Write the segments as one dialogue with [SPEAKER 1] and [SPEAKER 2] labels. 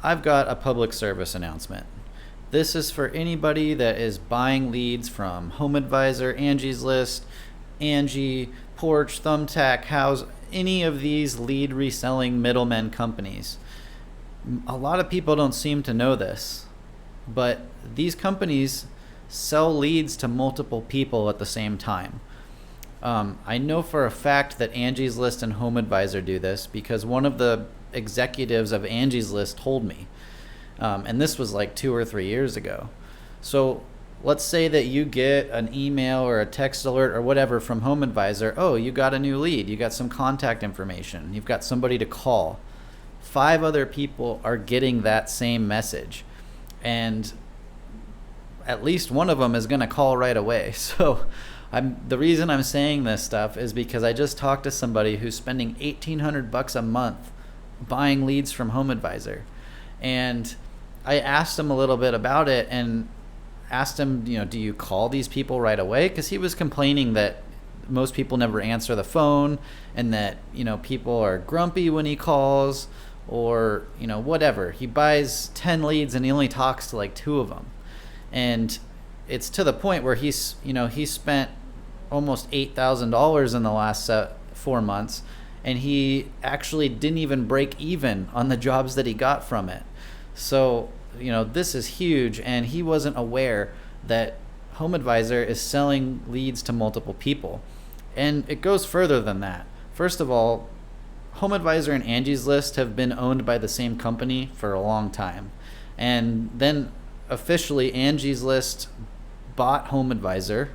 [SPEAKER 1] I've got a public service announcement. This is for anybody that is buying leads from HomeAdvisor, Angie's List, Angie, Porch, Thumbtack, House, any of these lead reselling middlemen companies. A lot of people don't seem to know this, but these companies sell leads to multiple people at the same time. I know for a fact that Angie's List and HomeAdvisor do this because one of the executives of Angie's List told me. And this was like 2 or 3 years ago. So let's say that you get an email or a text alert or whatever from HomeAdvisor. Oh, you got a new lead. You got some contact information. You've got somebody to call. 5 other people are getting that same message. And at least one of them is going to call right away. So the reason I'm saying this stuff is because I just talked to somebody who's spending $1,800 a month buying leads from HomeAdvisor. And I asked him a little bit about it and asked him, do you call these people right away? Because he was complaining that most people never answer the phone and that, people are grumpy when he calls or, whatever. He buys 10 leads and he only talks to like 2 of them. And it's to the point where he spent almost $8,000 in the last 4 months, and he actually didn't even break even on the jobs that he got from it. So, this is huge, and he wasn't aware that HomeAdvisor is selling leads to multiple people. And it goes further than that. First of all, HomeAdvisor and Angie's List have been owned by the same company for a long time. And then officially Angie's List bought HomeAdvisor.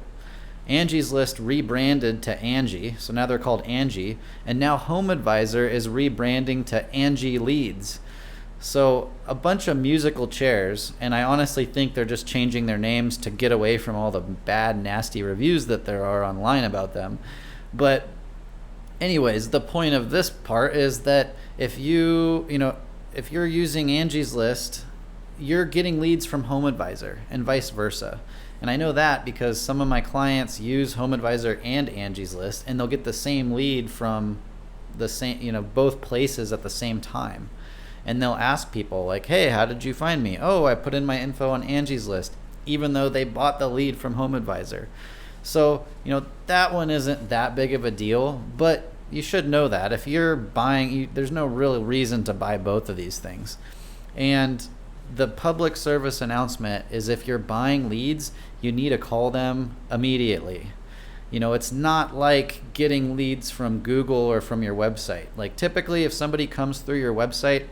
[SPEAKER 1] Angie's List rebranded to Angie, so now they're called Angie, and now HomeAdvisor is rebranding to Angie Leads. So a bunch of musical chairs, and I honestly think they're just changing their names to get away from all the bad, nasty reviews that there are online about them. But anyways, the point of this part is that if you're using Angie's List, you're getting leads from HomeAdvisor and vice versa. And I know that because some of my clients use HomeAdvisor and Angie's List, and they'll get the same lead from the same, both places at the same time. And they'll ask people like, hey, how did you find me? Oh, I put in my info on Angie's List, even though they bought the lead from HomeAdvisor. So, that one isn't that big of a deal, but you should know that. If you're buying, there's no real reason to buy both of these things. And the public service announcement is if you're buying leads, you need to call them immediately. It's not like getting leads from Google or from your website. Like typically if somebody comes through your website,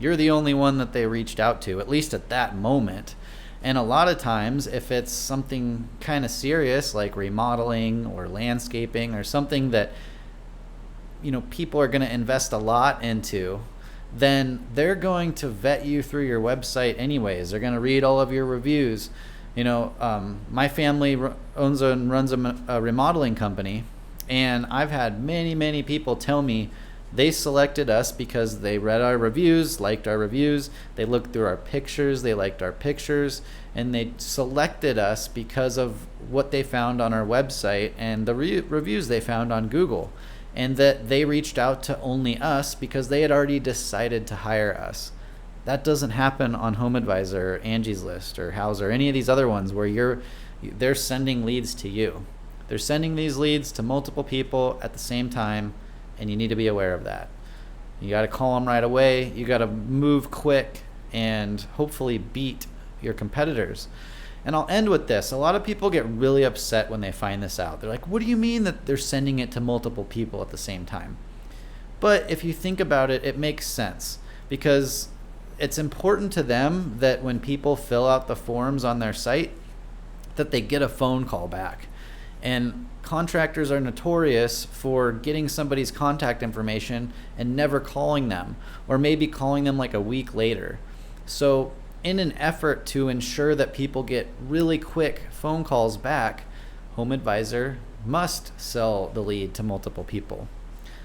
[SPEAKER 1] you're the only one that they reached out to, at least at that moment. And a lot of times if it's something kind of serious like remodeling or landscaping or something that people are going to invest a lot into, then they're going to vet you through your website anyways. They're going to read all of your reviews. My family owns and runs a remodeling company, and I've had many, many people tell me they selected us because they read our reviews, liked our reviews, they looked through our pictures, they liked our pictures, and they selected us because of what they found on our website and the reviews they found on Google. And that they reached out to only us because they had already decided to hire us. That doesn't happen on HomeAdvisor or Angie's List or House or any of these other ones where they're sending leads to you. They're sending these leads to multiple people at the same time, and you need to be aware of that. You got to call them right away. You got to move quick and hopefully beat your competitors. And I'll end with this. A lot of people get really upset when they find this out. They're like, what do you mean that they're sending it to multiple people at the same time? But if you think about it, it makes sense because it's important to them that when people fill out the forms on their site, that they get a phone call back. And contractors are notorious for getting somebody's contact information and never calling them, or maybe calling them like a week later. So in an effort to ensure that people get really quick phone calls back, HomeAdvisor must sell the lead to multiple people.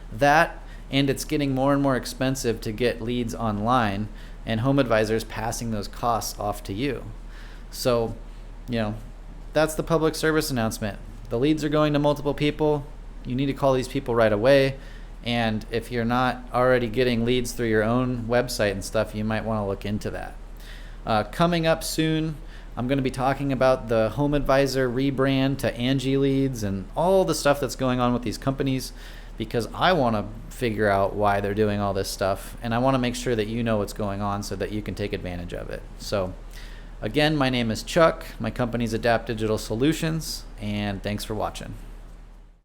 [SPEAKER 1] That, and it's getting more and more expensive to get leads online, and HomeAdvisor is passing those costs off to you. So, that's the public service announcement. The leads are going to multiple people. You need to call these people right away. And if you're not already getting leads through your own website and stuff, you might want to look into that. Coming up soon, I'm going to be talking about the HomeAdvisor rebrand to Angie leads and all the stuff that's going on with these companies, because I want to figure out why they're doing all this stuff, and I want to make sure that you know what's going on so that you can take advantage of it. So again, my name is Chuck. My company's Adapt Digital Solutions, and thanks for watching.